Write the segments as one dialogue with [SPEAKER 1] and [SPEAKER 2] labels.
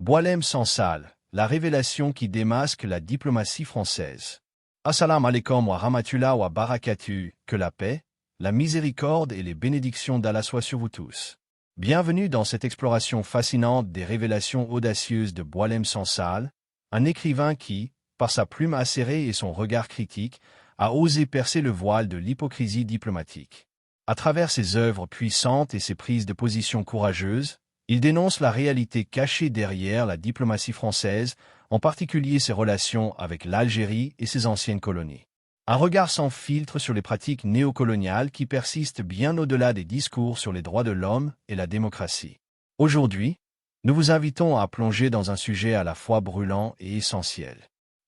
[SPEAKER 1] Boualem Sansal, la révélation qui démasque la diplomatie française. Assalamu alaikum wa rahmatullah wa barakatuh, que la paix, la miséricorde et les bénédictions d'Allah soient sur vous tous. Bienvenue dans cette exploration fascinante des révélations audacieuses de Boualem Sansal, un écrivain qui, par sa plume acérée et son regard critique, a osé percer le voile de l'hypocrisie diplomatique. À travers ses œuvres puissantes et ses prises de position courageuses, il dénonce la réalité cachée derrière la diplomatie française, en particulier ses relations avec l'Algérie et ses anciennes colonies. Un regard sans filtre sur les pratiques néocoloniales qui persistent bien au-delà des discours sur les droits de l'homme et la démocratie. Aujourd'hui, nous vous invitons à plonger dans un sujet à la fois brûlant et essentiel.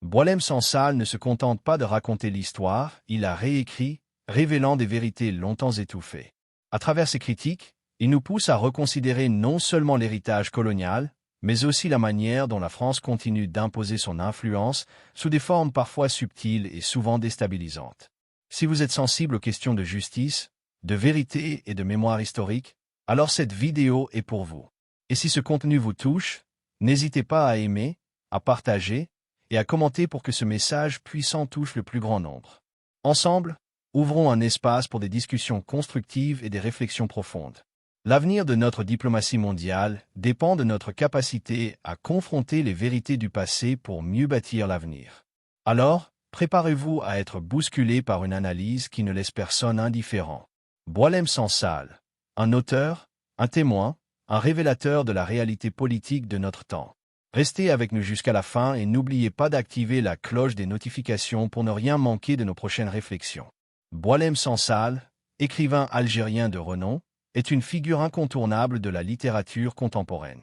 [SPEAKER 1] Boualem Sansal ne se contente pas de raconter l'histoire, il la réécrit, révélant des vérités longtemps étouffées. À travers ses critiques, il nous pousse à reconsidérer non seulement l'héritage colonial, mais aussi la manière dont la France continue d'imposer son influence sous des formes parfois subtiles et souvent déstabilisantes. Si vous êtes sensible aux questions de justice, de vérité et de mémoire historique, alors cette vidéo est pour vous. Et si ce contenu vous touche, n'hésitez pas à aimer, à partager et à commenter pour que ce message puissant touche le plus grand nombre. Ensemble, ouvrons un espace pour des discussions constructives et des réflexions profondes. L'avenir de notre diplomatie mondiale dépend de notre capacité à confronter les vérités du passé pour mieux bâtir l'avenir. Alors, préparez-vous à être bousculé par une analyse qui ne laisse personne indifférent. Boualem Sansal, un auteur, un témoin, un révélateur de la réalité politique de notre temps. Restez avec nous jusqu'à la fin et n'oubliez pas d'activer la cloche des notifications pour ne rien manquer de nos prochaines réflexions. Boualem Sansal, écrivain algérien de renom, est une figure incontournable de la littérature contemporaine.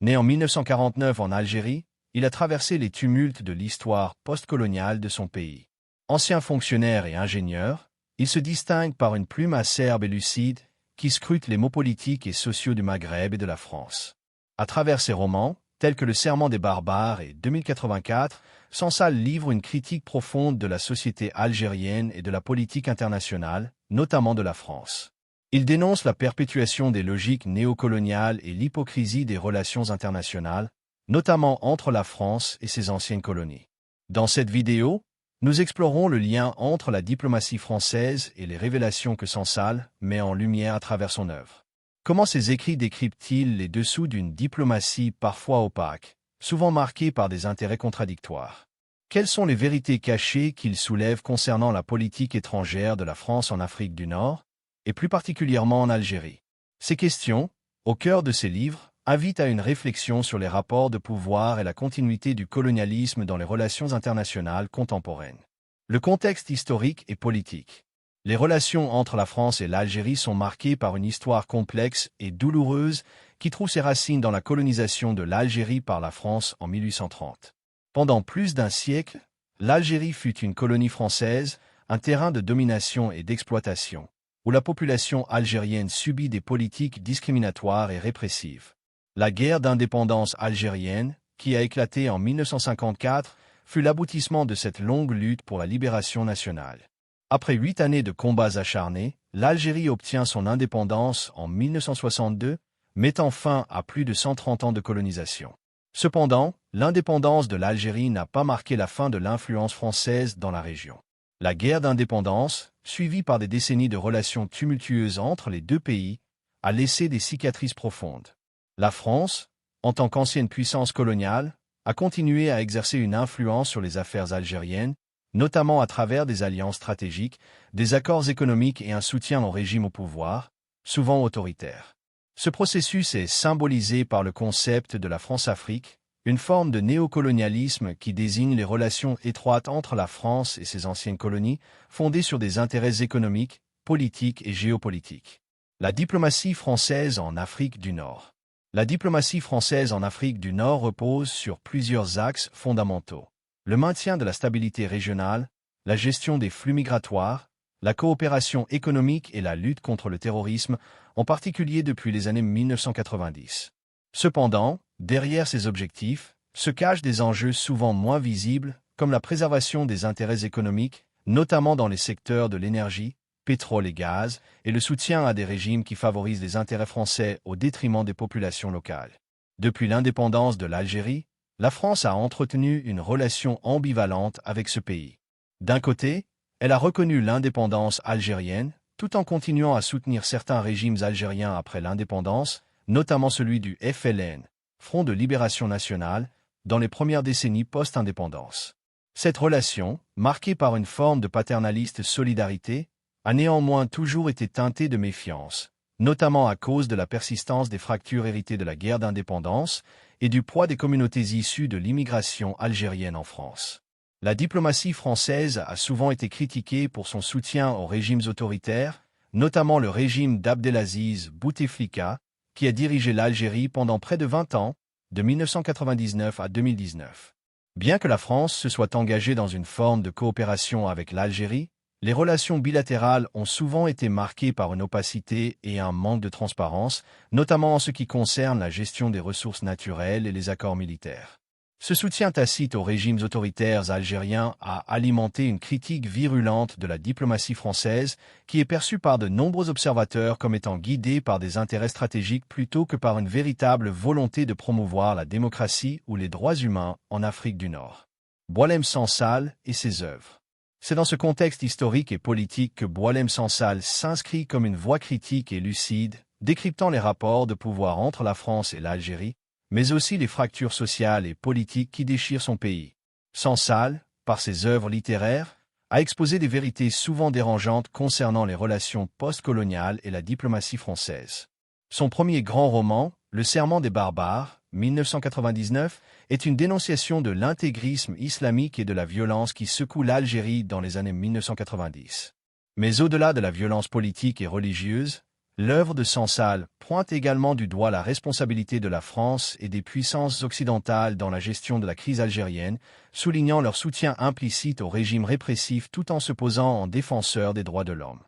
[SPEAKER 1] Né en 1949 en Algérie, il a traversé les tumultes de l'histoire postcoloniale de son pays. Ancien fonctionnaire et ingénieur, il se distingue par une plume acerbe et lucide qui scrute les maux politiques et sociaux du Maghreb et de la France. À travers ses romans, tels que Le Serment des barbares et 2084, Sansal livre une critique profonde de la société algérienne et de la politique internationale, notamment de la France. Il dénonce la perpétuation des logiques néocoloniales et l'hypocrisie des relations internationales, notamment entre la France et ses anciennes colonies. Dans cette vidéo, nous explorons le lien entre la diplomatie française et les révélations que Sansal met en lumière à travers son œuvre. Comment ses écrits décryptent-ils les dessous d'une diplomatie parfois opaque, souvent marquée par des intérêts contradictoires? Quelles sont les vérités cachées qu'il soulève concernant la politique étrangère de la France en Afrique du Nord, et plus particulièrement en Algérie? Ces questions, au cœur de ses livres, invitent à une réflexion sur les rapports de pouvoir et la continuité du colonialisme dans les relations internationales contemporaines. Le contexte historique et politique. Les relations entre la France et l'Algérie sont marquées par une histoire complexe et douloureuse qui trouve ses racines dans la colonisation de l'Algérie par la France en 1830. Pendant plus d'un siècle, l'Algérie fut une colonie française, un terrain de domination et d'exploitation, où la population algérienne subit des politiques discriminatoires et répressives. La guerre d'indépendance algérienne, qui a éclaté en 1954, fut l'aboutissement de cette longue lutte pour la libération nationale. Après 8 années de combats acharnés, l'Algérie obtient son indépendance en 1962, mettant fin à plus de 130 ans de colonisation. Cependant, l'indépendance de l'Algérie n'a pas marqué la fin de l'influence française dans la région. La guerre d'indépendance, suivie par des décennies de relations tumultueuses entre les deux pays, a laissé des cicatrices profondes. La France, en tant qu'ancienne puissance coloniale, a continué à exercer une influence sur les affaires algériennes, notamment à travers des alliances stratégiques, des accords économiques et un soutien au régime au pouvoir, souvent autoritaire. Ce processus est symbolisé par le concept de la France-Afrique, une forme de néocolonialisme qui désigne les relations étroites entre la France et ses anciennes colonies, fondées sur des intérêts économiques, politiques et géopolitiques. La diplomatie française en Afrique du Nord. La diplomatie française en Afrique du Nord repose sur plusieurs axes fondamentaux. Le maintien de la stabilité régionale, la gestion des flux migratoires, la coopération économique et la lutte contre le terrorisme, en particulier depuis les années 1990. Cependant, derrière ces objectifs, se cachent des enjeux souvent moins visibles, comme la préservation des intérêts économiques, notamment dans les secteurs de l'énergie, pétrole et gaz, et le soutien à des régimes qui favorisent les intérêts français au détriment des populations locales. Depuis l'indépendance de l'Algérie, la France a entretenu une relation ambivalente avec ce pays. D'un côté, elle a reconnu l'indépendance algérienne, tout en continuant à soutenir certains régimes algériens après l'indépendance, notamment celui du FLN, Front de Libération Nationale, dans les premières décennies post-indépendance. Cette relation, marquée par une forme de paternaliste solidarité, a néanmoins toujours été teintée de méfiance, notamment à cause de la persistance des fractures héritées de la guerre d'indépendance et du poids des communautés issues de l'immigration algérienne en France. La diplomatie française a souvent été critiquée pour son soutien aux régimes autoritaires, notamment le régime d'Abdelaziz Bouteflika, qui a dirigé l'Algérie pendant près de 20 ans, de 1999 à 2019. Bien que la France se soit engagée dans une forme de coopération avec l'Algérie, les relations bilatérales ont souvent été marquées par une opacité et un manque de transparence, notamment en ce qui concerne la gestion des ressources naturelles et les accords militaires. Ce soutien tacite aux régimes autoritaires algériens a alimenté une critique virulente de la diplomatie française qui est perçue par de nombreux observateurs comme étant guidée par des intérêts stratégiques plutôt que par une véritable volonté de promouvoir la démocratie ou les droits humains en Afrique du Nord. Boualem Sansal et ses œuvres. C'est dans ce contexte historique et politique que Boualem Sansal s'inscrit comme une voix critique et lucide, décryptant les rapports de pouvoir entre la France et l'Algérie, mais aussi les fractures sociales et politiques qui déchirent son pays. Sansal, par ses œuvres littéraires, a exposé des vérités souvent dérangeantes concernant les relations postcoloniales et la diplomatie française. Son premier grand roman, Le Serment des barbares, 1999, est une dénonciation de l'intégrisme islamique et de la violence qui secoue l'Algérie dans les années 1990. Mais au-delà de la violence politique et religieuse, l'œuvre de Sansal pointe également du doigt la responsabilité de la France et des puissances occidentales dans la gestion de la crise algérienne, soulignant leur soutien implicite au régime répressif tout en se posant en défenseur des droits de l'homme.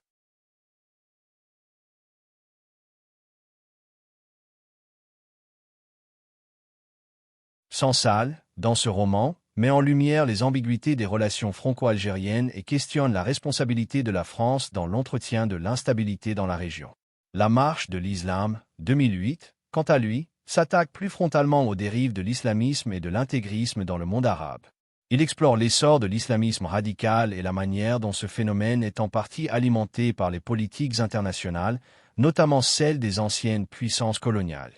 [SPEAKER 1] Sansal, dans ce roman, met en lumière les ambiguïtés des relations franco-algériennes et questionne la responsabilité de la France dans l'entretien de l'instabilité dans la région. La marche de l'islam, 2008, quant à lui, s'attaque plus frontalement aux dérives de l'islamisme et de l'intégrisme dans le monde arabe. Il explore l'essor de l'islamisme radical et la manière dont ce phénomène est en partie alimenté par les politiques internationales, notamment celles des anciennes puissances coloniales.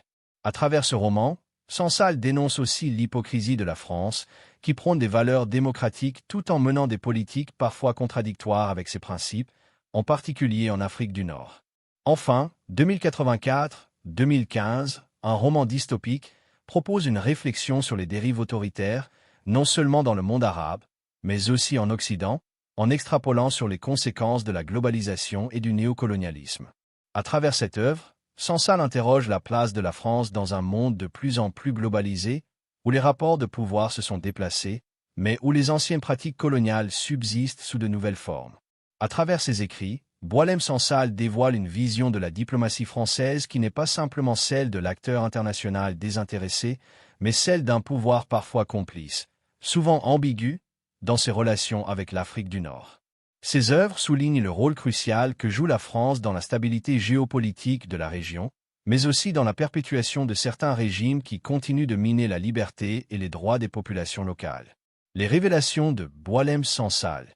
[SPEAKER 1] À travers ce roman, Sansal dénonce aussi l'hypocrisie de la France, qui prône des valeurs démocratiques tout en menant des politiques parfois contradictoires avec ses principes, en particulier en Afrique du Nord. Enfin, 2084-2015, un roman dystopique, propose une réflexion sur les dérives autoritaires, non seulement dans le monde arabe, mais aussi en Occident, en extrapolant sur les conséquences de la globalisation et du néocolonialisme. À travers cette œuvre, Sansal interroge la place de la France dans un monde de plus en plus globalisé, où les rapports de pouvoir se sont déplacés, mais où les anciennes pratiques coloniales subsistent sous de nouvelles formes. À travers ses écrits, Boualem Sansal dévoile une vision de la diplomatie française qui n'est pas simplement celle de l'acteur international désintéressé, mais celle d'un pouvoir parfois complice, souvent ambigu, dans ses relations avec l'Afrique du Nord. Ses œuvres soulignent le rôle crucial que joue la France dans la stabilité géopolitique de la région, mais aussi dans la perpétuation de certains régimes qui continuent de miner la liberté et les droits des populations locales. Les révélations de Boualem Sansal.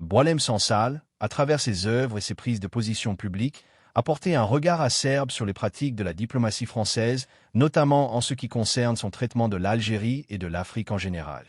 [SPEAKER 1] Boualem Sansal, à travers ses œuvres et ses prises de position publiques, a porté un regard acerbe sur les pratiques de la diplomatie française, notamment en ce qui concerne son traitement de l'Algérie et de l'Afrique en général.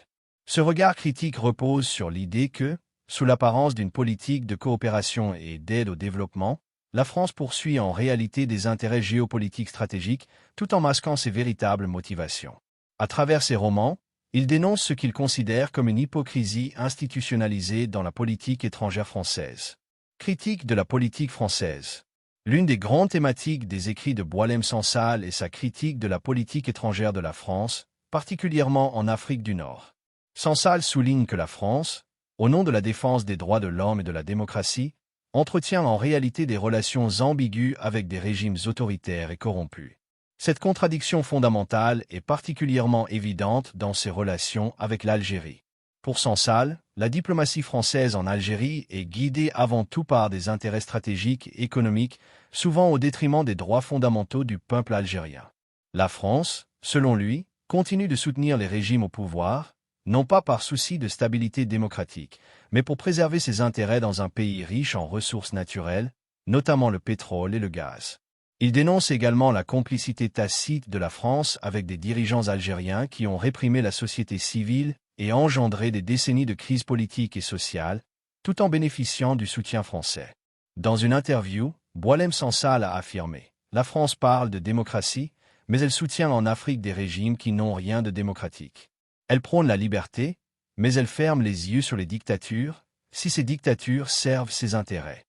[SPEAKER 1] Ce regard critique repose sur l'idée que, sous l'apparence d'une politique de coopération et d'aide au développement, la France poursuit en réalité des intérêts géopolitiques stratégiques tout en masquant ses véritables motivations. À travers ses romans, il dénonce ce qu'il considère comme une hypocrisie institutionnalisée dans la politique étrangère française. Critique de la politique française. L'une des grandes thématiques des écrits de Boualem Sansal est sa critique de la politique étrangère de la France, particulièrement en Afrique du Nord. Sansal souligne que la France, au nom de la défense des droits de l'homme et de la démocratie, entretient en réalité des relations ambiguës avec des régimes autoritaires et corrompus. Cette contradiction fondamentale est particulièrement évidente dans ses relations avec l'Algérie. Pour Sansal, la diplomatie française en Algérie est guidée avant tout par des intérêts stratégiques et économiques, souvent au détriment des droits fondamentaux du peuple algérien. La France, selon lui, continue de soutenir les régimes au pouvoir, non pas par souci de stabilité démocratique, mais pour préserver ses intérêts dans un pays riche en ressources naturelles, notamment le pétrole et le gaz. Il dénonce également la complicité tacite de la France avec des dirigeants algériens qui ont réprimé la société civile et engendré des décennies de crise politique et sociale, tout en bénéficiant du soutien français. Dans une interview, Boualem Sansal a affirmé « La France parle de démocratie, mais elle soutient en Afrique des régimes qui n'ont rien de démocratique. Elle prône la liberté, mais elle ferme les yeux sur les dictatures, si ces dictatures servent ses intérêts. »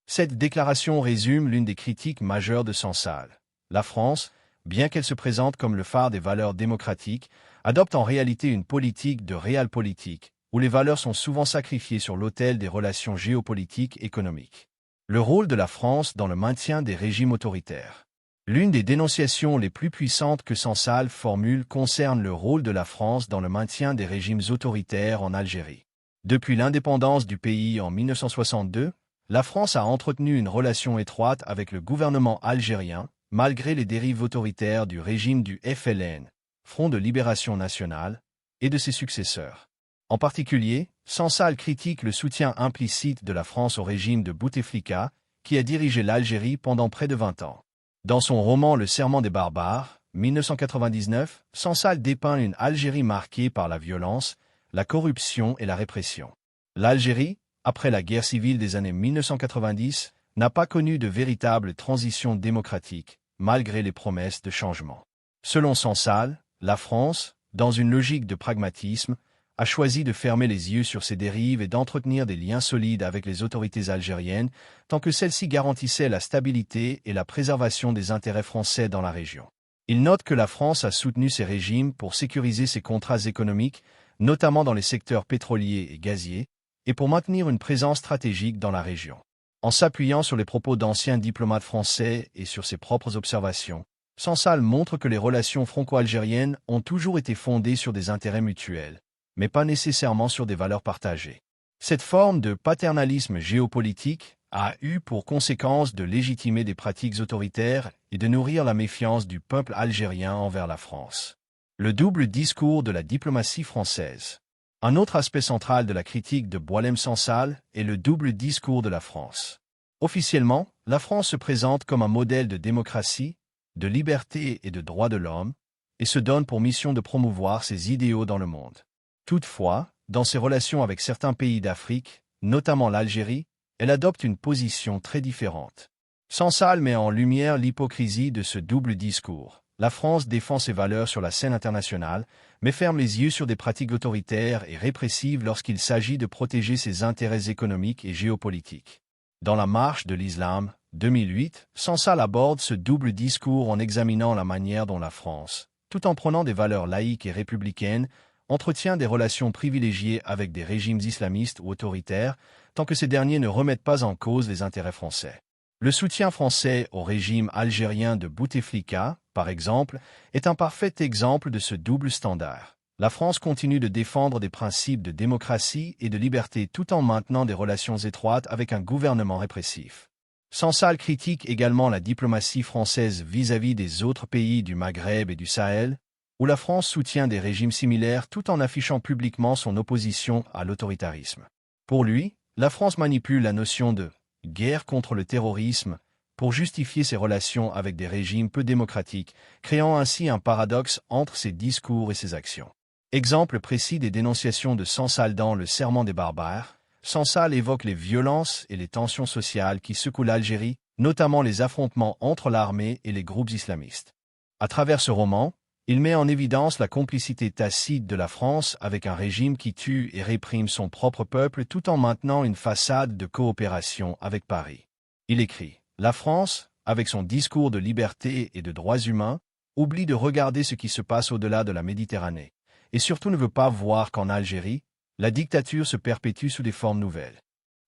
[SPEAKER 1] Cette déclaration résume l'une des critiques majeures de Sansal. La France, bien qu'elle se présente comme le phare des valeurs démocratiques, adopte en réalité une politique de realpolitik, où les valeurs sont souvent sacrifiées sur l'autel des relations géopolitiques économiques. Le rôle de la France dans le maintien des régimes autoritaires. L'une des dénonciations les plus puissantes que Sansal formule concerne le rôle de la France dans le maintien des régimes autoritaires en Algérie. Depuis l'indépendance du pays en 1962, la France a entretenu une relation étroite avec le gouvernement algérien, malgré les dérives autoritaires du régime du FLN, Front de Libération Nationale, et de ses successeurs. En particulier, Sansal critique le soutien implicite de la France au régime de Bouteflika, qui a dirigé l'Algérie pendant près de 20 ans. Dans son roman Le Serment des barbares, 1999, Sansal dépeint une Algérie marquée par la violence, la corruption et la répression. L'Algérie, après la guerre civile des années 1990, n'a pas connu de véritable transition démocratique, malgré les promesses de changement. Selon Sansal, la France, dans une logique de pragmatisme, a choisi de fermer les yeux sur ces dérives et d'entretenir des liens solides avec les autorités algériennes, tant que celles-ci garantissaient la stabilité et la préservation des intérêts français dans la région. Il note que la France a soutenu ces régimes pour sécuriser ses contrats économiques, notamment dans les secteurs pétroliers et gaziers, et pour maintenir une présence stratégique dans la région. En s'appuyant sur les propos d'anciens diplomates français et sur ses propres observations, Sansal montre que les relations franco-algériennes ont toujours été fondées sur des intérêts mutuels, mais pas nécessairement sur des valeurs partagées. Cette forme de paternalisme géopolitique a eu pour conséquence de légitimer des pratiques autoritaires et de nourrir la méfiance du peuple algérien envers la France. Le double discours de la diplomatie française. Un autre aspect central de la critique de Boualem Sansal est le double discours de la France. Officiellement, la France se présente comme un modèle de démocratie, de liberté et de droits de l'homme, et se donne pour mission de promouvoir ses idéaux dans le monde. Toutefois, dans ses relations avec certains pays d'Afrique, notamment l'Algérie, elle adopte une position très différente. Sansal met en lumière l'hypocrisie de ce double discours. La France défend ses valeurs sur la scène internationale, mais ferme les yeux sur des pratiques autoritaires et répressives lorsqu'il s'agit de protéger ses intérêts économiques et géopolitiques. Dans La Marche de l'Islam, 2008, Sansal aborde ce double discours en examinant la manière dont la France, tout en prônant des valeurs laïques et républicaines, entretient des relations privilégiées avec des régimes islamistes ou autoritaires, tant que ces derniers ne remettent pas en cause les intérêts français. Le soutien français au régime algérien de Bouteflika, par exemple, est un parfait exemple de ce double standard. La France continue de défendre des principes de démocratie et de liberté tout en maintenant des relations étroites avec un gouvernement répressif. Sansal critique également la diplomatie française vis-à-vis des autres pays du Maghreb et du Sahel, où la France soutient des régimes similaires tout en affichant publiquement son opposition à l'autoritarisme. Pour lui, la France manipule la notion de « guerre contre le terrorisme » pour justifier ses relations avec des régimes peu démocratiques, créant ainsi un paradoxe entre ses discours et ses actions. Exemple précis des dénonciations de Sansal dans Le Serment des barbares, Sansal évoque les violences et les tensions sociales qui secouent l'Algérie, notamment les affrontements entre l'armée et les groupes islamistes. À travers ce roman, il met en évidence la complicité tacite de la France avec un régime qui tue et réprime son propre peuple tout en maintenant une façade de coopération avec Paris. Il écrit « La France, avec son discours de liberté et de droits humains, oublie de regarder ce qui se passe au-delà de la Méditerranée, et surtout ne veut pas voir qu'en Algérie, la dictature se perpétue sous des formes nouvelles. »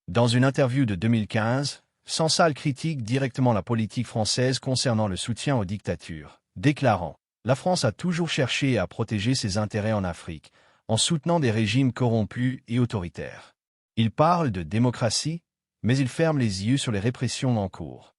[SPEAKER 1] Dans une interview de 2015, Sansal critique directement la politique française concernant le soutien aux dictatures, déclarant « La France a toujours cherché à protéger ses intérêts en Afrique, en soutenant des régimes corrompus et autoritaires. Il parle de démocratie, mais il ferme les yeux sur les répressions en cours. »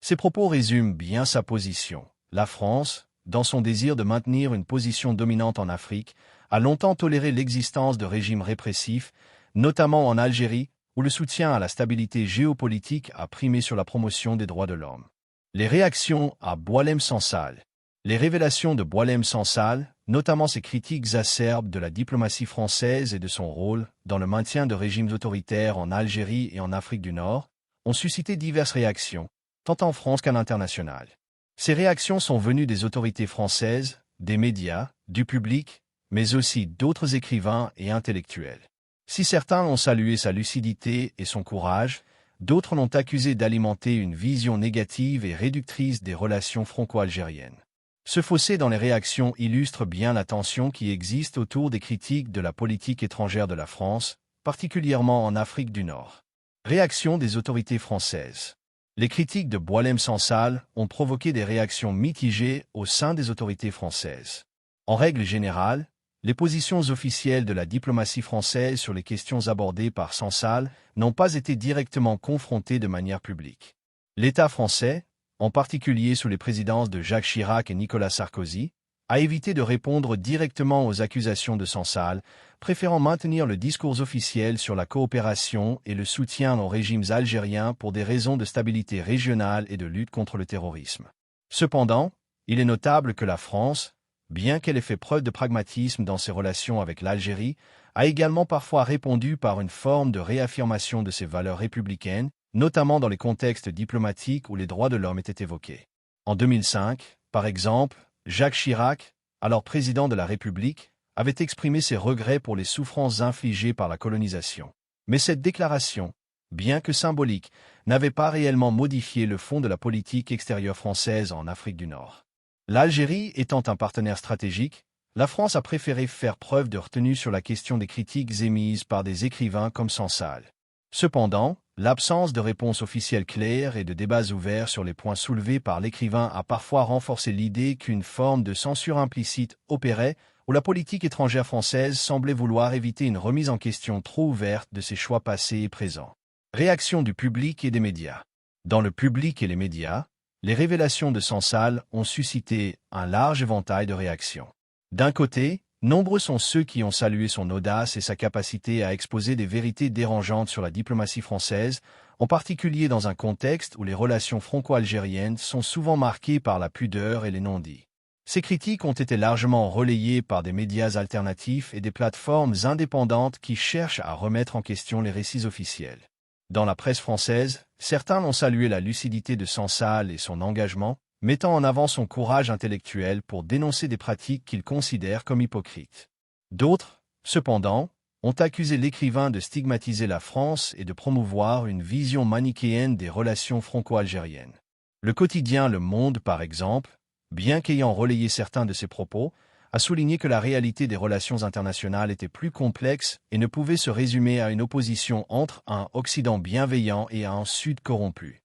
[SPEAKER 1] Ces propos résument bien sa position. La France, dans son désir de maintenir une position dominante en Afrique, a longtemps toléré l'existence de régimes répressifs, notamment en Algérie, où le soutien à la stabilité géopolitique a primé sur la promotion des droits de l'homme. Les réactions à Boualem Sansal. Les révélations de Boualem Sansal, notamment ses critiques acerbes de la diplomatie française et de son rôle dans le maintien de régimes autoritaires en Algérie et en Afrique du Nord, ont suscité diverses réactions, tant en France qu'à l'international. Ces réactions sont venues des autorités françaises, des médias, du public, mais aussi d'autres écrivains et intellectuels. Si certains ont salué sa lucidité et son courage, d'autres l'ont accusé d'alimenter une vision négative et réductrice des relations franco-algériennes. Ce fossé dans les réactions illustre bien la tension qui existe autour des critiques de la politique étrangère de la France, particulièrement en Afrique du Nord. Réaction des autorités françaises. Les critiques de Boualem Sansal ont provoqué des réactions mitigées au sein des autorités françaises. En règle générale, les positions officielles de la diplomatie française sur les questions abordées par Sansal n'ont pas été directement confrontées de manière publique. L'État français, en particulier sous les présidences de Jacques Chirac et Nicolas Sarkozy, a évité de répondre directement aux accusations de Sansal, préférant maintenir le discours officiel sur la coopération et le soutien aux régimes algériens pour des raisons de stabilité régionale et de lutte contre le terrorisme. Cependant, il est notable que la France, bien qu'elle ait fait preuve de pragmatisme dans ses relations avec l'Algérie, a également parfois répondu par une forme de réaffirmation de ses valeurs républicaines, notamment dans les contextes diplomatiques où les droits de l'homme étaient évoqués. En 2005, par exemple, Jacques Chirac, alors président de la République, avait exprimé ses regrets pour les souffrances infligées par la colonisation. Mais cette déclaration, bien que symbolique, n'avait pas réellement modifié le fond de la politique extérieure française en Afrique du Nord. L'Algérie étant un partenaire stratégique, la France a préféré faire preuve de retenue sur la question des critiques émises par des écrivains comme Sansal. Cependant, l'absence de réponse officielle claire et de débats ouverts sur les points soulevés par l'écrivain a parfois renforcé l'idée qu'une forme de censure implicite opérait, où la politique étrangère française semblait vouloir éviter une remise en question trop ouverte de ses choix passés et présents. Réaction du public et des médias. Dans le public et les médias, les révélations de Sansal ont suscité un large éventail de réactions. D'un côté, nombreux sont ceux qui ont salué son audace et sa capacité à exposer des vérités dérangeantes sur la diplomatie française, en particulier dans un contexte où les relations franco-algériennes sont souvent marquées par la pudeur et les non-dits. Ces critiques ont été largement relayées par des médias alternatifs et des plateformes indépendantes qui cherchent à remettre en question les récits officiels. Dans la presse française, certains ont salué la lucidité de Sansal et son engagement, mettant en avant son courage intellectuel pour dénoncer des pratiques qu'ils considèrent comme hypocrites. D'autres, cependant, ont accusé l'écrivain de stigmatiser la France et de promouvoir une vision manichéenne des relations franco-algériennes. Le quotidien Le Monde, par exemple, bien qu'ayant relayé certains de ses propos, a souligné que la réalité des relations internationales était plus complexe et ne pouvait se résumer à une opposition entre un Occident bienveillant et un Sud corrompu.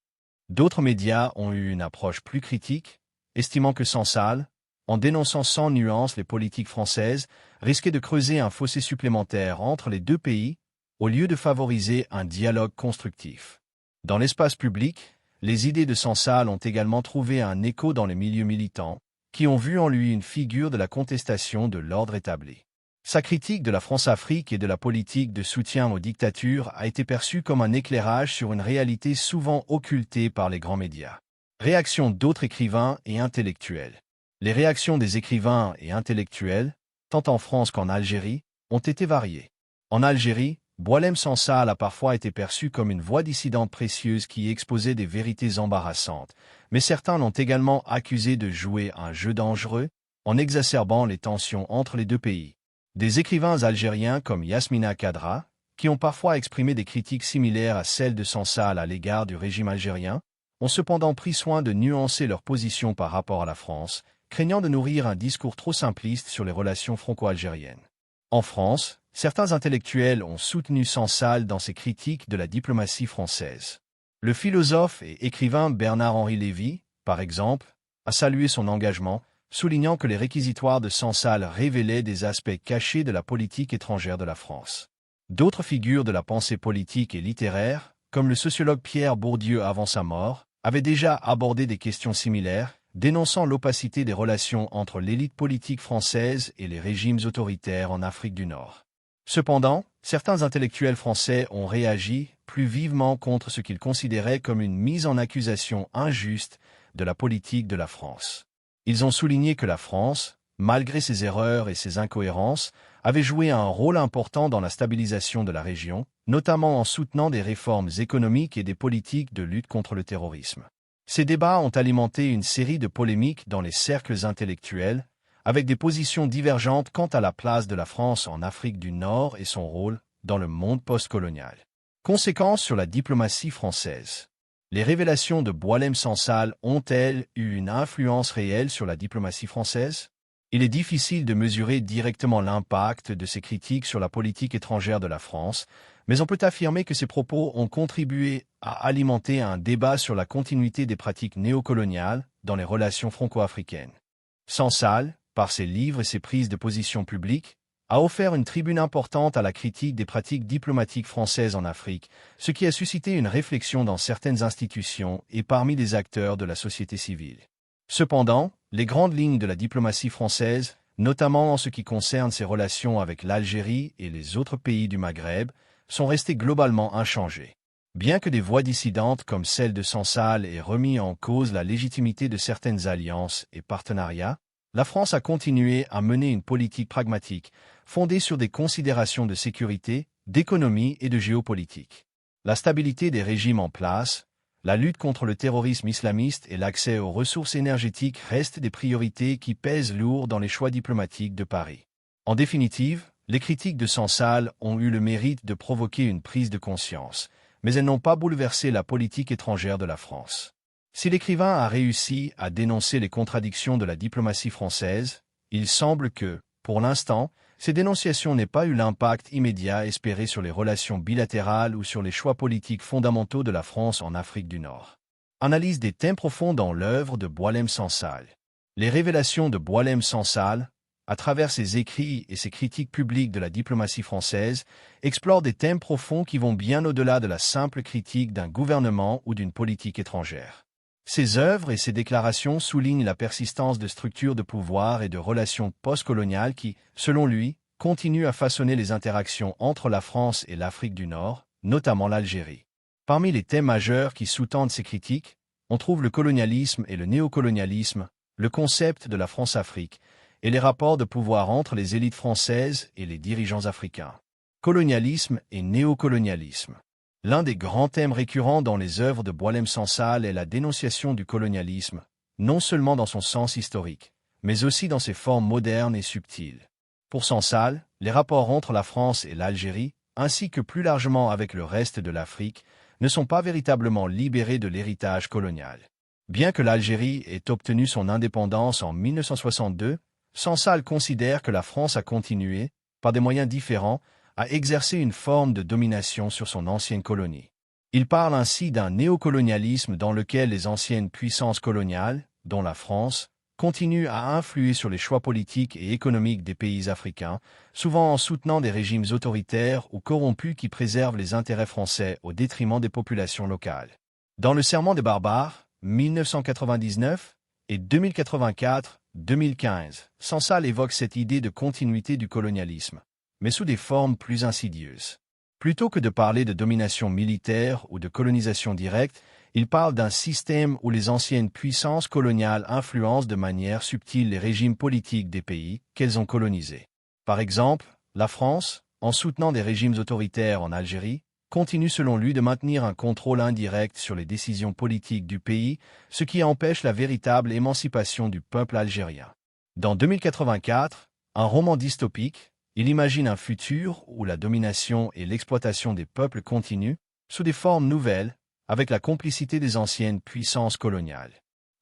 [SPEAKER 1] D'autres médias ont eu une approche plus critique, estimant que Sansal, en dénonçant sans nuance les politiques françaises, risquait de creuser un fossé supplémentaire entre les deux pays, au lieu de favoriser un dialogue constructif. Dans l'espace public, les idées de Sansal ont également trouvé un écho dans les milieux militants, qui ont vu en lui une figure de la contestation de l'ordre établi. Sa critique de la France-Afrique et de la politique de soutien aux dictatures a été perçue comme un éclairage sur une réalité souvent occultée par les grands médias. Réaction d'autres écrivains et intellectuels. Les réactions des écrivains et intellectuels, tant en France qu'en Algérie, ont été variées. En Algérie, Boualem Sansal a parfois été perçu comme une voix dissidente précieuse qui exposait des vérités embarrassantes, mais certains l'ont également accusé de jouer un jeu dangereux, en exacerbant les tensions entre les deux pays. Des écrivains algériens comme Yasmina Khadra, qui ont parfois exprimé des critiques similaires à celles de Sansal à l'égard du régime algérien, ont cependant pris soin de nuancer leur position par rapport à la France, craignant de nourrir un discours trop simpliste sur les relations franco-algériennes. En France, certains intellectuels ont soutenu Sansal dans ses critiques de la diplomatie française. Le philosophe et écrivain Bernard-Henri Lévy, par exemple, a salué son engagement, soulignant que les réquisitoires de Sansal révélaient des aspects cachés de la politique étrangère de la France. D'autres figures de la pensée politique et littéraire, comme le sociologue Pierre Bourdieu avant sa mort, avaient déjà abordé des questions similaires, dénonçant l'opacité des relations entre l'élite politique française et les régimes autoritaires en Afrique du Nord. Cependant, certains intellectuels français ont réagi plus vivement contre ce qu'ils considéraient comme une mise en accusation injuste de la politique de la France. Ils ont souligné que la France, malgré ses erreurs et ses incohérences, avait joué un rôle important dans la stabilisation de la région, notamment en soutenant des réformes économiques et des politiques de lutte contre le terrorisme. Ces débats ont alimenté une série de polémiques dans les cercles intellectuels, avec des positions divergentes quant à la place de la France en Afrique du Nord et son rôle dans le monde postcolonial. Conséquences sur la diplomatie française. Les révélations de Boualem-Sansal ont-elles eu une influence réelle sur la diplomatie française? Il est difficile de mesurer directement l'impact de ces critiques sur la politique étrangère de la France, mais on peut affirmer que ces propos ont contribué à alimenter un débat sur la continuité des pratiques néocoloniales dans les relations franco-africaines. Sansal, par ses livres et ses prises de position publiques, a offert une tribune importante à la critique des pratiques diplomatiques françaises en Afrique, ce qui a suscité une réflexion dans certaines institutions et parmi les acteurs de la société civile. Cependant, les grandes lignes de la diplomatie française, notamment en ce qui concerne ses relations avec l'Algérie et les autres pays du Maghreb, sont restées globalement inchangées. Bien que des voix dissidentes comme celle de Sansal aient remis en cause la légitimité de certaines alliances et partenariats, la France a continué à mener une politique pragmatique, fondée sur des considérations de sécurité, d'économie et de géopolitique. La stabilité des régimes en place, la lutte contre le terrorisme islamiste et l'accès aux ressources énergétiques restent des priorités qui pèsent lourd dans les choix diplomatiques de Paris. En définitive, les critiques de Sansal ont eu le mérite de provoquer une prise de conscience, mais elles n'ont pas bouleversé la politique étrangère de la France. Si l'écrivain a réussi à dénoncer les contradictions de la diplomatie française, il semble que, pour l'instant, ces dénonciations n'aient pas eu l'impact immédiat espéré sur les relations bilatérales ou sur les choix politiques fondamentaux de la France en Afrique du Nord. Analyse des thèmes profonds dans l'œuvre de Boualem-Sansal. Les révélations de Boualem-Sansal, à travers ses écrits et ses critiques publiques de la diplomatie française, explorent des thèmes profonds qui vont bien au-delà de la simple critique d'un gouvernement ou d'une politique étrangère. Ses œuvres et ses déclarations soulignent la persistance de structures de pouvoir et de relations postcoloniales qui, selon lui, continuent à façonner les interactions entre la France et l'Afrique du Nord, notamment l'Algérie. Parmi les thèmes majeurs qui sous-tendent ces critiques, on trouve le colonialisme et le néocolonialisme, le concept de la France-Afrique, et les rapports de pouvoir entre les élites françaises et les dirigeants africains. Colonialisme et néocolonialisme. L'un des grands thèmes récurrents dans les œuvres de Boualem-Sansal est la dénonciation du colonialisme, non seulement dans son sens historique, mais aussi dans ses formes modernes et subtiles. Pour Sansal, les rapports entre la France et l'Algérie, ainsi que plus largement avec le reste de l'Afrique, ne sont pas véritablement libérés de l'héritage colonial. Bien que l'Algérie ait obtenu son indépendance en 1962, Sansal considère que la France a continué, par des moyens différents, à exercer une forme de domination sur son ancienne colonie. Il parle ainsi d'un néocolonialisme dans lequel les anciennes puissances coloniales, dont la France, continuent à influer sur les choix politiques et économiques des pays africains, souvent en soutenant des régimes autoritaires ou corrompus qui préservent les intérêts français au détriment des populations locales. Dans le Serment des barbares, 1999 et 2084-2015, Sansal évoque cette idée de continuité du colonialisme, mais sous des formes plus insidieuses. Plutôt que de parler de domination militaire ou de colonisation directe, il parle d'un système où les anciennes puissances coloniales influencent de manière subtile les régimes politiques des pays qu'elles ont colonisés. Par exemple, la France, en soutenant des régimes autoritaires en Algérie, continue selon lui de maintenir un contrôle indirect sur les décisions politiques du pays, ce qui empêche la véritable émancipation du peuple algérien. Dans 2084, un roman dystopique, il imagine un futur où la domination et l'exploitation des peuples continuent, sous des formes nouvelles, avec la complicité des anciennes puissances coloniales.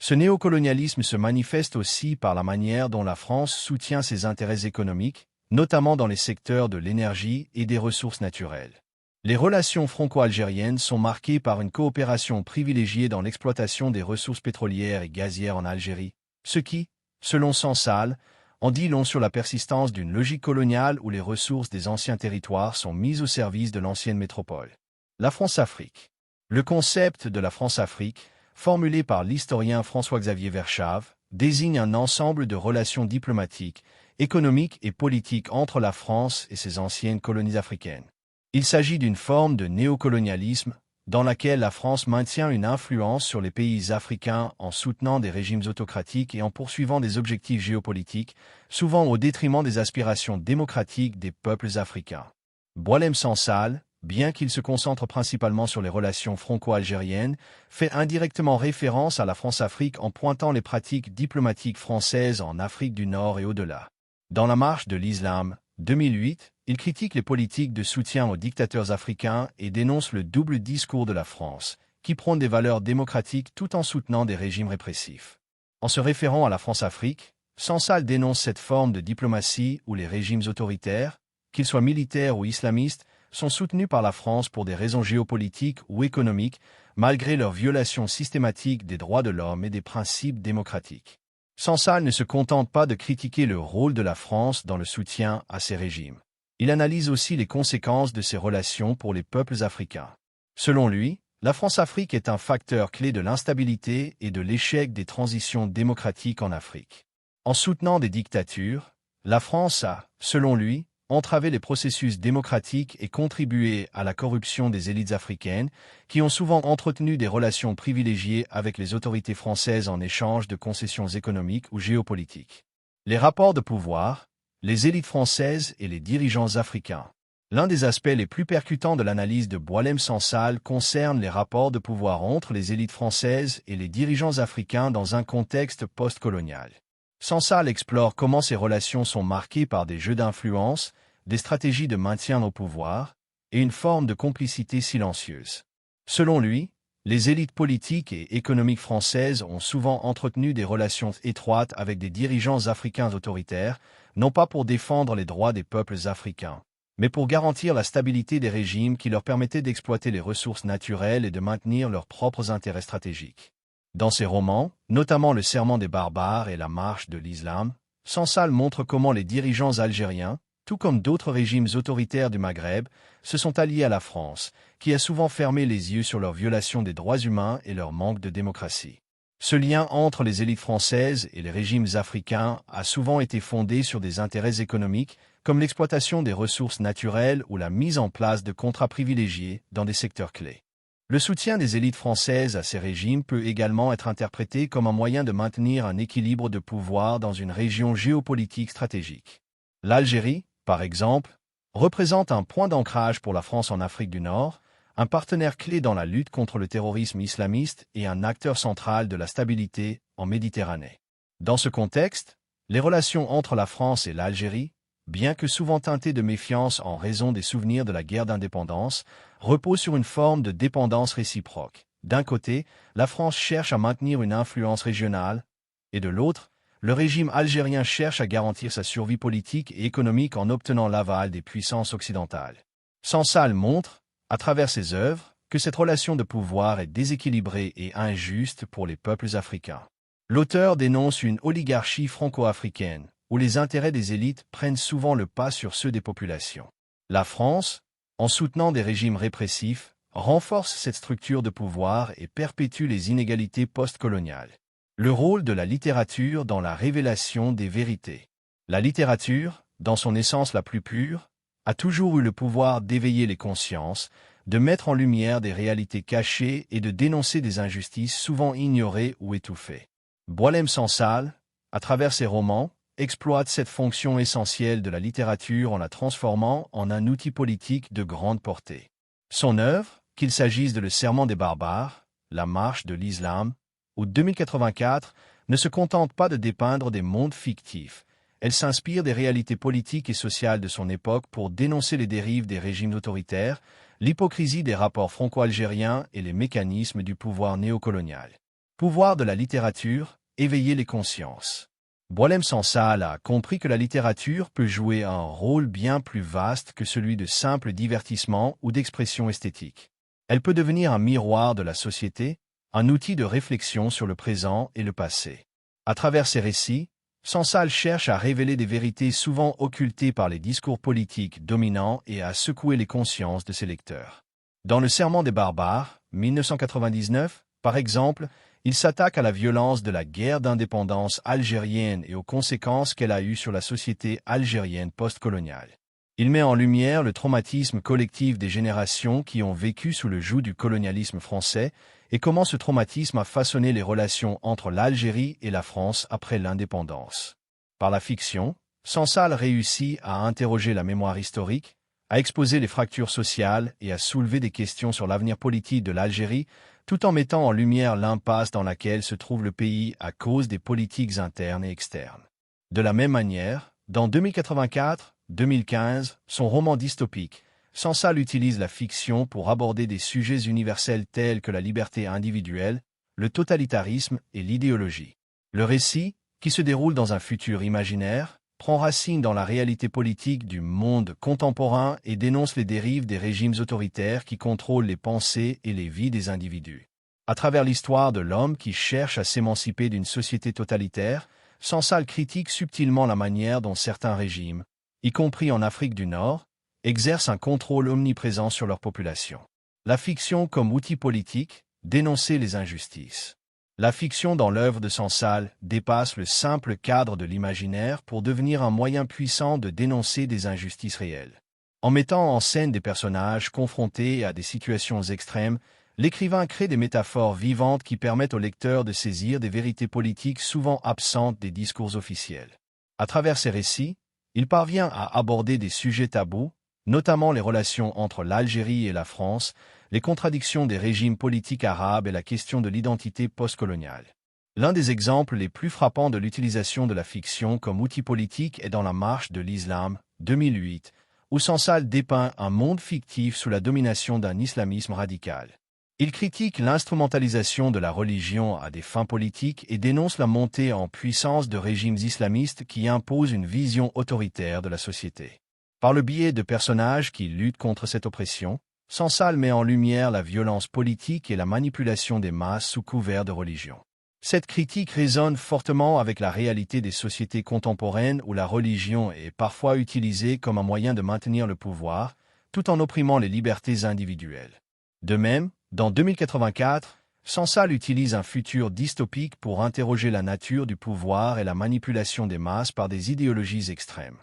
[SPEAKER 1] Ce néocolonialisme se manifeste aussi par la manière dont la France soutient ses intérêts économiques, notamment dans les secteurs de l'énergie et des ressources naturelles. Les relations franco-algériennes sont marquées par une coopération privilégiée dans l'exploitation des ressources pétrolières et gazières en Algérie, ce qui, selon Sansal, en dit long sur la persistance d'une logique coloniale où les ressources des anciens territoires sont mises au service de l'ancienne métropole. La France-Afrique. Le concept de la France-Afrique, formulé par l'historien François-Xavier Verschave, désigne un ensemble de relations diplomatiques, économiques et politiques entre la France et ses anciennes colonies africaines. Il s'agit d'une forme de néocolonialisme dans laquelle la France maintient une influence sur les pays africains en soutenant des régimes autocratiques et en poursuivant des objectifs géopolitiques, souvent au détriment des aspirations démocratiques des peuples africains. Boualem Sansal, bien qu'il se concentre principalement sur les relations franco-algériennes, fait indirectement référence à la France-Afrique en pointant les pratiques diplomatiques françaises en Afrique du Nord et au-delà. Dans La Marche de l'Islam, 2008, il critique les politiques de soutien aux dictateurs africains et dénonce le double discours de la France, qui prône des valeurs démocratiques tout en soutenant des régimes répressifs. En se référant à la France-Afrique, Sansal dénonce cette forme de diplomatie où les régimes autoritaires, qu'ils soient militaires ou islamistes, sont soutenus par la France pour des raisons géopolitiques ou économiques, malgré leur violation systématique des droits de l'homme et des principes démocratiques. Sansal ne se contente pas de critiquer le rôle de la France dans le soutien à ces régimes. Il analyse aussi les conséquences de ces relations pour les peuples africains. Selon lui, la France-Afrique est un facteur clé de l'instabilité et de l'échec des transitions démocratiques en Afrique. En soutenant des dictatures, la France a, selon lui, entravé les processus démocratiques et contribué à la corruption des élites africaines, qui ont souvent entretenu des relations privilégiées avec les autorités françaises en échange de concessions économiques ou géopolitiques. Les rapports de pouvoir, les élites françaises et les dirigeants africains. L'un des aspects les plus percutants de l'analyse de Boualem Sansal concerne les rapports de pouvoir entre les élites françaises et les dirigeants africains dans un contexte post-colonial. Sansal explore comment ces relations sont marquées par des jeux d'influence, des stratégies de maintien au pouvoir et une forme de complicité silencieuse. Selon lui, les élites politiques et économiques françaises ont souvent entretenu des relations étroites avec des dirigeants africains autoritaires, non pas pour défendre les droits des peuples africains, mais pour garantir la stabilité des régimes qui leur permettaient d'exploiter les ressources naturelles et de maintenir leurs propres intérêts stratégiques. Dans ses romans, notamment Le Serment des barbares et La Marche de l'Islam, Sansal montre comment les dirigeants algériens, tout comme d'autres régimes autoritaires du Maghreb, se sont alliés à la France, qui a souvent fermé les yeux sur leurs violations des droits humains et leur manque de démocratie. Ce lien entre les élites françaises et les régimes africains a souvent été fondé sur des intérêts économiques, comme l'exploitation des ressources naturelles ou la mise en place de contrats privilégiés dans des secteurs clés. Le soutien des élites françaises à ces régimes peut également être interprété comme un moyen de maintenir un équilibre de pouvoir dans une région géopolitique stratégique. L'Algérie, par exemple, représente un point d'ancrage pour la France en Afrique du Nord, un partenaire clé dans la lutte contre le terrorisme islamiste et un acteur central de la stabilité en Méditerranée. Dans ce contexte, les relations entre la France et l'Algérie, bien que souvent teintées de méfiance en raison des souvenirs de la guerre d'indépendance, reposent sur une forme de dépendance réciproque. D'un côté, la France cherche à maintenir une influence régionale, et de l'autre, le régime algérien cherche à garantir sa survie politique et économique en obtenant l'aval des puissances occidentales. Sansal montre, à travers ses œuvres, que cette relation de pouvoir est déséquilibrée et injuste pour les peuples africains. L'auteur dénonce une oligarchie franco-africaine, où les intérêts des élites prennent souvent le pas sur ceux des populations. La France, en soutenant des régimes répressifs, renforce cette structure de pouvoir et perpétue les inégalités post-coloniales. Le rôle de la littérature dans la révélation des vérités. La littérature, dans son essence la plus pure, a toujours eu le pouvoir d'éveiller les consciences, de mettre en lumière des réalités cachées et de dénoncer des injustices souvent ignorées ou étouffées. Boualem Sansal, à travers ses romans, exploite cette fonction essentielle de la littérature en la transformant en un outil politique de grande portée. Son œuvre, qu'il s'agisse de Le Serment des barbares, La Marche de l'Islam, ou 2084, ne se contente pas de dépeindre des mondes fictifs. Elle s'inspire des réalités politiques et sociales de son époque pour dénoncer les dérives des régimes autoritaires, l'hypocrisie des rapports franco-algériens et les mécanismes du pouvoir néocolonial. Pouvoir de la littérature, éveiller les consciences. Boualem Sansal a compris que la littérature peut jouer un rôle bien plus vaste que celui de simple divertissement ou d'expression esthétique. Elle peut devenir un miroir de la société, un outil de réflexion sur le présent et le passé. À travers ses récits, Sansal cherche à révéler des vérités souvent occultées par les discours politiques dominants et à secouer les consciences de ses lecteurs. Dans Le Serment des barbares, 1999, par exemple, Il s'attaque à la violence de la guerre d'indépendance algérienne et aux conséquences qu'elle a eues sur la société algérienne postcoloniale. Il met en lumière le traumatisme collectif des générations qui ont vécu sous le joug du colonialisme français et comment ce traumatisme a façonné les relations entre l'Algérie et la France après l'indépendance. Par la fiction, Sansal réussit à interroger la mémoire historique, à exposer les fractures sociales et à soulever des questions sur l'avenir politique de l'Algérie, tout en mettant en lumière l'impasse dans laquelle se trouve le pays à cause des politiques internes et externes. De la même manière, dans 2084-2015, son roman dystopique, Sansal utilise la fiction pour aborder des sujets universels tels que la liberté individuelle, le totalitarisme et l'idéologie. Le récit, qui se déroule dans un futur imaginaire, prend racine dans la réalité politique du monde contemporain et dénonce les dérives des régimes autoritaires qui contrôlent les pensées et les vies des individus. À travers l'histoire de l'homme qui cherche à s'émanciper d'une société totalitaire, Sansal critique subtilement la manière dont certains régimes, y compris en Afrique du Nord, exercent un contrôle omniprésent sur leur population. La fiction comme outil politique, dénoncer les injustices. La fiction dans l'œuvre de Sansal dépasse le simple cadre de l'imaginaire pour devenir un moyen puissant de dénoncer des injustices réelles. En mettant en scène des personnages confrontés à des situations extrêmes, l'écrivain crée des métaphores vivantes qui permettent au lecteur de saisir des vérités politiques souvent absentes des discours officiels. À travers ses récits, il parvient à aborder des sujets tabous, notamment les relations entre l'Algérie et la France, les contradictions des régimes politiques arabes et la question de l'identité postcoloniale. L'un des exemples les plus frappants de l'utilisation de la fiction comme outil politique est dans La Marche de l'Islam, 2008, où Sansal dépeint un monde fictif sous la domination d'un islamisme radical. Il critique l'instrumentalisation de la religion à des fins politiques et dénonce la montée en puissance de régimes islamistes qui imposent une vision autoritaire de la société. Par le biais de personnages qui luttent contre cette oppression, Sansal met en lumière la violence politique et la manipulation des masses sous couvert de religion. Cette critique résonne fortement avec la réalité des sociétés contemporaines où la religion est parfois utilisée comme un moyen de maintenir le pouvoir, tout en opprimant les libertés individuelles. De même, dans 2084, Sansal utilise un futur dystopique pour interroger la nature du pouvoir et la manipulation des masses par des idéologies extrêmes.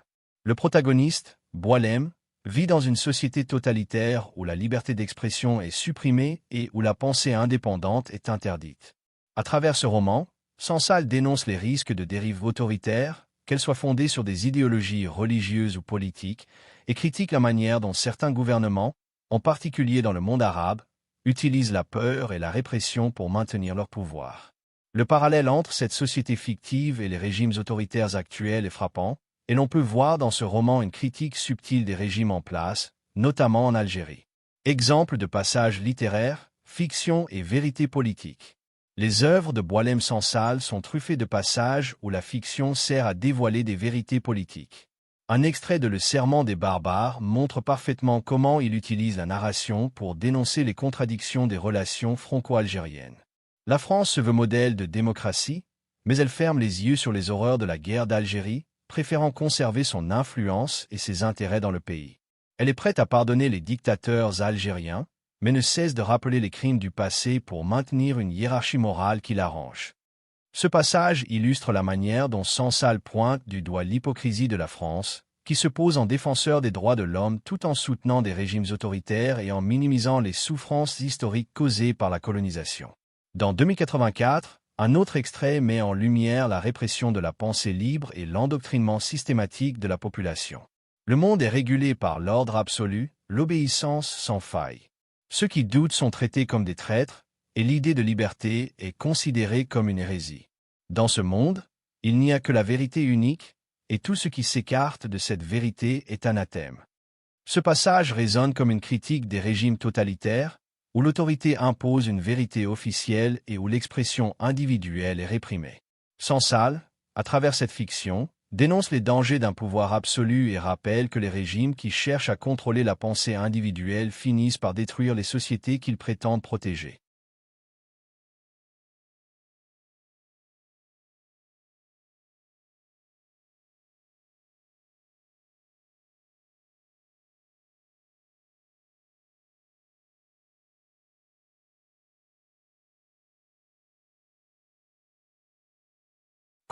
[SPEAKER 1] Le protagoniste, Boualem, vit dans une société totalitaire où la liberté d'expression est supprimée et où la pensée indépendante est interdite. À travers ce roman, Sansal dénonce les risques de dérives autoritaires, qu'elles soient fondées sur des idéologies religieuses ou politiques, et critique la manière dont certains gouvernements, en particulier dans le monde arabe, utilisent la peur et la répression pour maintenir leur pouvoir. Le parallèle entre cette société fictive et les régimes autoritaires actuels est frappant, et l'on peut voir dans ce roman une critique subtile des régimes en place, notamment en Algérie. Exemple de passages littéraires, fiction et vérité politique. Les œuvres de Boualem Sansal sont truffées de passages où la fiction sert à dévoiler des vérités politiques. Un extrait de Le Serment des barbares montre parfaitement comment il utilise la narration pour dénoncer les contradictions des relations franco-algériennes. La France se veut modèle de démocratie, mais elle ferme les yeux sur les horreurs de la guerre d'Algérie, préférant conserver son influence et ses intérêts dans le pays. Elle est prête à pardonner les dictateurs algériens, mais ne cesse de rappeler les crimes du passé pour maintenir une hiérarchie morale qui l'arrange. Ce passage illustre la manière dont Sansal pointe du doigt l'hypocrisie de la France, qui se pose en défenseur des droits de l'homme tout en soutenant des régimes autoritaires et en minimisant les souffrances historiques causées par la colonisation. Dans 2084, un autre extrait met en lumière la répression de la pensée libre et l'endoctrinement systématique de la population. Le monde est régulé par l'ordre absolu, l'obéissance sans faille. Ceux qui doutent sont traités comme des traîtres, et l'idée de liberté est considérée comme une hérésie. Dans ce monde, il n'y a que la vérité unique, et tout ce qui s'écarte de cette vérité est anathème. Ce passage résonne comme une critique des régimes totalitaires, où l'autorité impose une vérité officielle et où l'expression individuelle est réprimée. Sansal, à travers cette fiction, dénonce les dangers d'un pouvoir absolu et rappelle que les régimes qui cherchent à contrôler la pensée individuelle finissent par détruire les sociétés qu'ils prétendent protéger.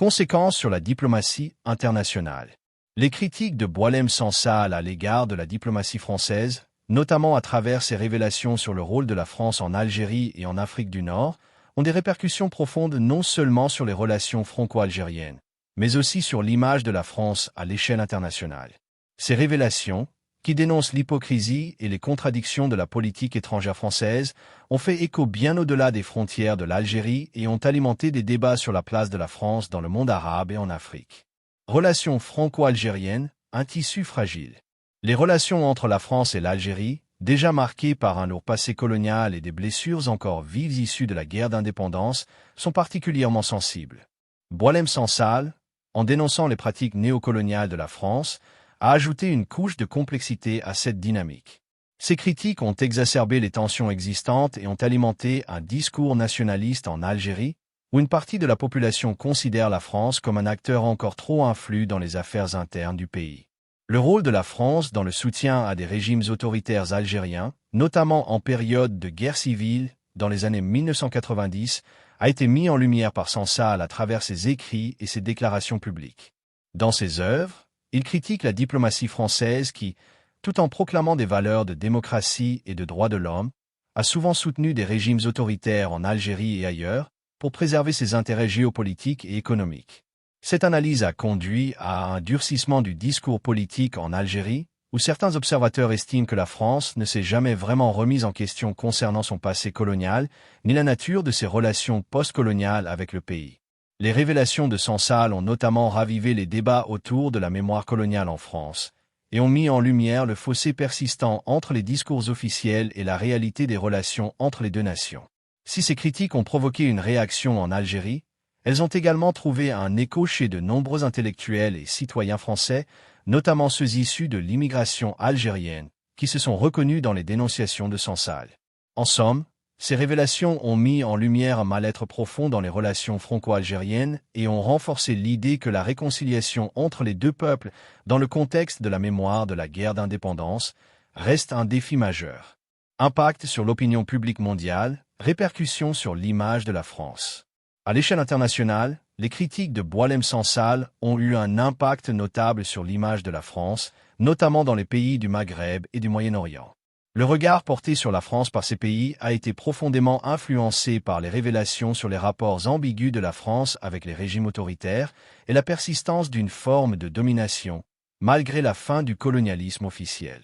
[SPEAKER 1] Conséquences sur la diplomatie internationale. Les critiques de Boualem Sansal à l'égard de la diplomatie française, notamment à travers ses révélations sur le rôle de la France en Algérie et en Afrique du Nord, ont des répercussions profondes non seulement sur les relations franco-algériennes, mais aussi sur l'image de la France à l'échelle internationale. Ces révélations, qui dénoncent l'hypocrisie et les contradictions de la politique étrangère française, ont fait écho bien au-delà des frontières de l'Algérie et ont alimenté des débats sur la place de la France dans le monde arabe et en Afrique. Relations franco-algériennes, un tissu fragile. Les relations entre la France et l'Algérie, déjà marquées par un lourd passé colonial et des blessures encore vives issues de la guerre d'indépendance, sont particulièrement sensibles. Boualem Sansal, en dénonçant les pratiques néocoloniales de la France, a ajouté une couche de complexité à cette dynamique. Ces critiques ont exacerbé les tensions existantes et ont alimenté un discours nationaliste en Algérie, où une partie de la population considère la France comme un acteur encore trop influent dans les affaires internes du pays. Le rôle de la France dans le soutien à des régimes autoritaires algériens, notamment en période de guerre civile dans les années 1990, a été mis en lumière par Sansal à travers ses écrits et ses déclarations publiques. Dans ses œuvres, il critique la diplomatie française qui, tout en proclamant des valeurs de démocratie et de droits de l'homme, a souvent soutenu des régimes autoritaires en Algérie et ailleurs pour préserver ses intérêts géopolitiques et économiques. Cette analyse a conduit à un durcissement du discours politique en Algérie, où certains observateurs estiment que la France ne s'est jamais vraiment remise en question concernant son passé colonial, ni la nature de ses relations postcoloniales avec le pays. Les révélations de Sansal ont notamment ravivé les débats autour de la mémoire coloniale en France, et ont mis en lumière le fossé persistant entre les discours officiels et la réalité des relations entre les deux nations. Si ces critiques ont provoqué une réaction en Algérie, elles ont également trouvé un écho chez de nombreux intellectuels et citoyens français, notamment ceux issus de l'immigration algérienne, qui se sont reconnus dans les dénonciations de Sansal. En somme, ces révélations ont mis en lumière un mal-être profond dans les relations franco-algériennes et ont renforcé l'idée que la réconciliation entre les deux peuples, dans le contexte de la mémoire de la guerre d'indépendance, reste un défi majeur. Impact sur l'opinion publique mondiale, répercussions sur l'image de la France. À l'échelle internationale, les critiques de Boualem Sansal ont eu un impact notable sur l'image de la France, notamment dans les pays du Maghreb et du Moyen-Orient. Le regard porté sur la France par ces pays a été profondément influencé par les révélations sur les rapports ambigus de la France avec les régimes autoritaires et la persistance d'une forme de domination, malgré la fin du colonialisme officiel.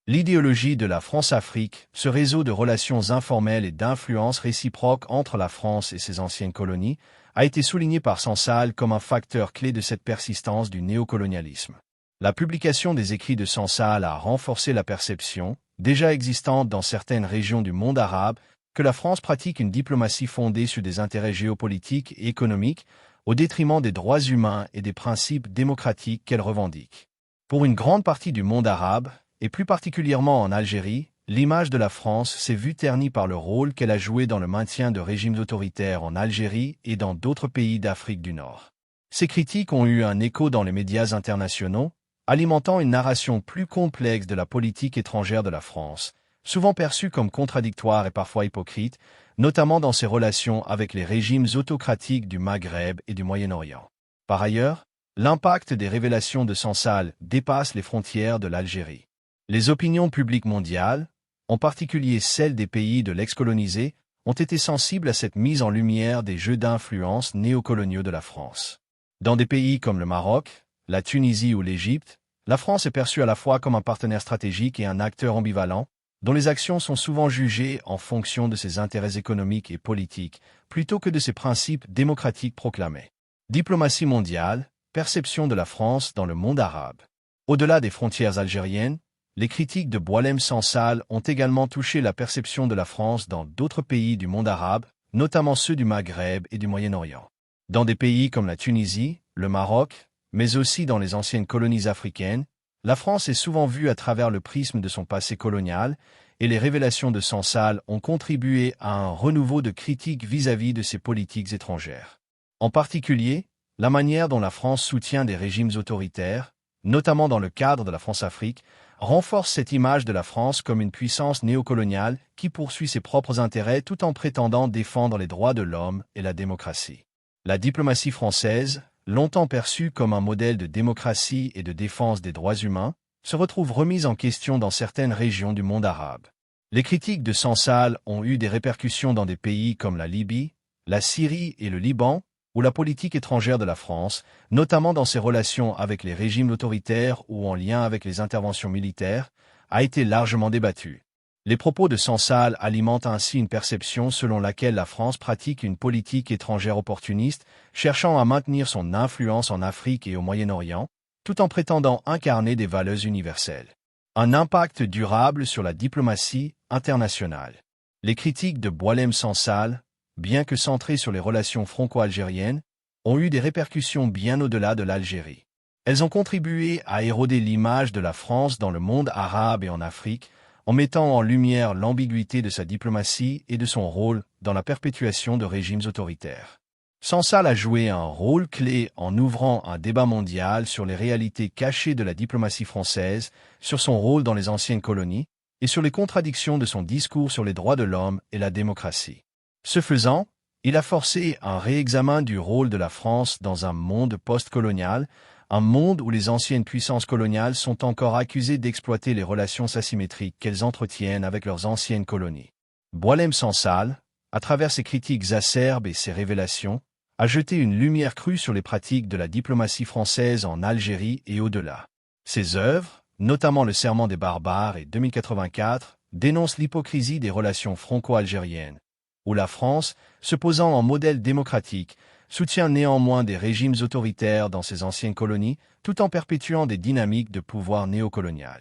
[SPEAKER 1] L'idéologie de la France-Afrique, ce réseau de relations informelles et d'influence réciproque entre la France et ses anciennes colonies, a été souligné par Sansal comme un facteur clé de cette persistance du néocolonialisme. La publication des écrits de Sansal a renforcé la perception, déjà existante dans certaines régions du monde arabe, que la France pratique une diplomatie fondée sur des intérêts géopolitiques et économiques, au détriment des droits humains et des principes démocratiques qu'elle revendique. Pour une grande partie du monde arabe, et plus particulièrement en Algérie, l'image de la France s'est vue ternie par le rôle qu'elle a joué dans le maintien de régimes autoritaires en Algérie et dans d'autres pays d'Afrique du Nord. Ces critiques ont eu un écho dans les médias internationaux, alimentant une narration plus complexe de la politique étrangère de la France, souvent perçue comme contradictoire et parfois hypocrite, notamment dans ses relations avec les régimes autocratiques du Maghreb et du Moyen-Orient. Par ailleurs, l'impact des révélations de Sansal dépasse les frontières de l'Algérie. Les opinions publiques mondiales, en particulier celles des pays de l'ex-colonisé, ont été sensibles à cette mise en lumière des jeux d'influence néocoloniaux de la France. Dans des pays comme le Maroc, la Tunisie ou l'Égypte, la France est perçue à la fois comme un partenaire stratégique et un acteur ambivalent, dont les actions sont souvent jugées en fonction de ses intérêts économiques et politiques, plutôt que de ses principes démocratiques proclamés. Diplomatie mondiale, perception de la France dans le monde arabe. Au-delà des frontières algériennes, les critiques de Boualem Sansal ont également touché la perception de la France dans d'autres pays du monde arabe, notamment ceux du Maghreb et du Moyen-Orient. Dans des pays comme la Tunisie, le Maroc, mais aussi dans les anciennes colonies africaines, la France est souvent vue à travers le prisme de son passé colonial, et les révélations de Sansal ont contribué à un renouveau de critiques vis-à-vis de ses politiques étrangères. En particulier, la manière dont la France soutient des régimes autoritaires, notamment dans le cadre de la France-Afrique, renforce cette image de la France comme une puissance néocoloniale qui poursuit ses propres intérêts tout en prétendant défendre les droits de l'homme et la démocratie. La diplomatie française, longtemps perçue comme un modèle de démocratie et de défense des droits humains, se retrouve remise en question dans certaines régions du monde arabe. Les critiques de Sansal ont eu des répercussions dans des pays comme la Libye, la Syrie et le Liban, où la politique étrangère de la France, notamment dans ses relations avec les régimes autoritaires ou en lien avec les interventions militaires, a été largement débattue. Les propos de Sansal alimentent ainsi une perception selon laquelle la France pratique une politique étrangère opportuniste, cherchant à maintenir son influence en Afrique et au Moyen-Orient, tout en prétendant incarner des valeurs universelles. Un impact durable sur la diplomatie internationale. Les critiques de Boualem Sansal, bien que centrées sur les relations franco-algériennes, ont eu des répercussions bien au-delà de l'Algérie. Elles ont contribué à éroder l'image de la France dans le monde arabe et en Afrique, en mettant en lumière l'ambiguïté de sa diplomatie et de son rôle dans la perpétuation de régimes autoritaires. Sansal a joué un rôle clé en ouvrant un débat mondial sur les réalités cachées de la diplomatie française, sur son rôle dans les anciennes colonies, et sur les contradictions de son discours sur les droits de l'homme et la démocratie. Ce faisant, il a forcé un réexamen du rôle de la France dans un monde post-colonial, un monde où les anciennes puissances coloniales sont encore accusées d'exploiter les relations asymétriques qu'elles entretiennent avec leurs anciennes colonies. Boualem Sansal, à travers ses critiques acerbes et ses révélations, a jeté une lumière crue sur les pratiques de la diplomatie française en Algérie et au-delà. Ses œuvres, notamment Le Serment des barbares et 2084, dénoncent l'hypocrisie des relations franco-algériennes, où la France, se posant en modèle démocratique, soutient néanmoins des régimes autoritaires dans ses anciennes colonies, tout en perpétuant des dynamiques de pouvoir néocolonial.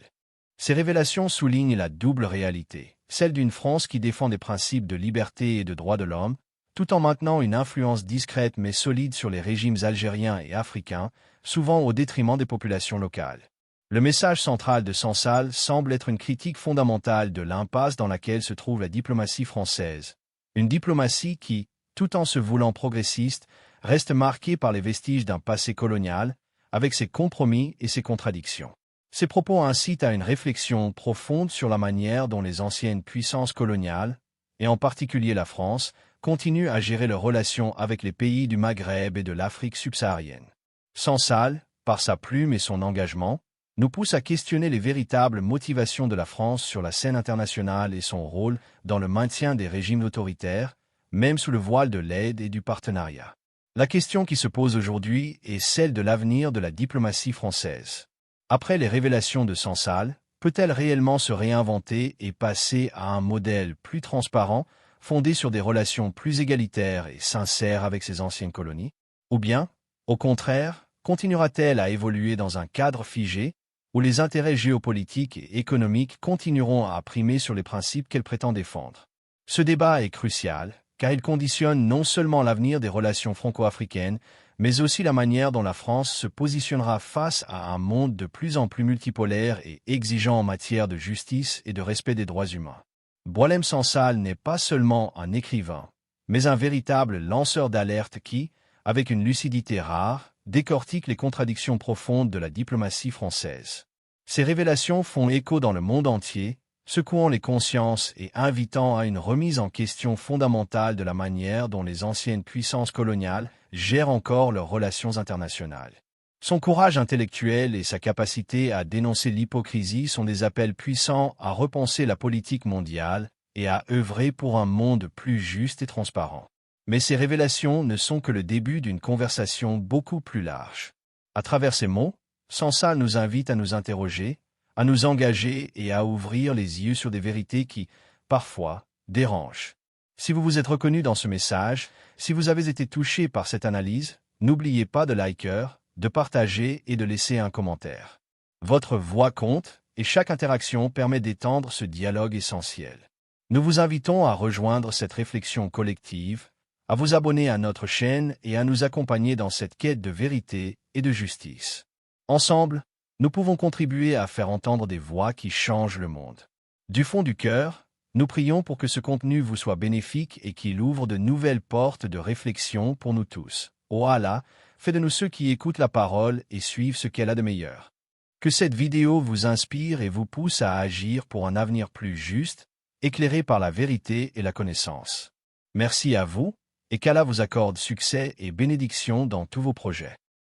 [SPEAKER 1] Ces révélations soulignent la double réalité, celle d'une France qui défend des principes de liberté et de droits de l'homme, tout en maintenant une influence discrète mais solide sur les régimes algériens et africains, souvent au détriment des populations locales. Le message central de Sansal semble être une critique fondamentale de l'impasse dans laquelle se trouve la diplomatie française. Une diplomatie qui, tout en se voulant progressiste, reste marquée par les vestiges d'un passé colonial, avec ses compromis et ses contradictions. Ces propos incitent à une réflexion profonde sur la manière dont les anciennes puissances coloniales, et en particulier la France, continuent à gérer leurs relations avec les pays du Maghreb et de l'Afrique subsaharienne. Sansal, par sa plume et son engagement, nous pousse à questionner les véritables motivations de la France sur la scène internationale et son rôle dans le maintien des régimes autoritaires, même sous le voile de l'aide et du partenariat. La question qui se pose aujourd'hui est celle de l'avenir de la diplomatie française. Après les révélations de Sansal, peut-elle réellement se réinventer et passer à un modèle plus transparent, fondé sur des relations plus égalitaires et sincères avec ses anciennes colonies? Ou bien, au contraire, continuera-t-elle à évoluer dans un cadre figé, où les intérêts géopolitiques et économiques continueront à primer sur les principes qu'elle prétend défendre? Ce débat est crucial, car il conditionne non seulement l'avenir des relations franco-africaines, mais aussi la manière dont la France se positionnera face à un monde de plus en plus multipolaire et exigeant en matière de justice et de respect des droits humains. Boualem Sansal n'est pas seulement un écrivain, mais un véritable lanceur d'alerte qui, avec une lucidité rare, décortique les contradictions profondes de la diplomatie française. Ces révélations font écho dans le monde entier, secouant les consciences et invitant à une remise en question fondamentale de la manière dont les anciennes puissances coloniales gèrent encore leurs relations internationales. Son courage intellectuel et sa capacité à dénoncer l'hypocrisie sont des appels puissants à repenser la politique mondiale et à œuvrer pour un monde plus juste et transparent. Mais ces révélations ne sont que le début d'une conversation beaucoup plus large. À travers ces mots, Sansal nous invite à nous interroger, à nous engager et à ouvrir les yeux sur des vérités qui, parfois, dérangent. Si vous vous êtes reconnu dans ce message, si vous avez été touché par cette analyse, n'oubliez pas de liker, de partager et de laisser un commentaire. Votre voix compte, et chaque interaction permet d'étendre ce dialogue essentiel. Nous vous invitons à rejoindre cette réflexion collective, à vous abonner à notre chaîne et à nous accompagner dans cette quête de vérité et de justice. Ensemble, nous pouvons contribuer à faire entendre des voix qui changent le monde. Du fond du cœur, nous prions pour que ce contenu vous soit bénéfique et qu'il ouvre de nouvelles portes de réflexion pour nous tous. Ô Allah, fais de nous ceux qui écoutent la parole et suivent ce qu'elle a de meilleur. Que cette vidéo vous inspire et vous pousse à agir pour un avenir plus juste, éclairé par la vérité et la connaissance. Merci à vous, et qu'Allah vous accorde succès et bénédiction dans tous vos projets.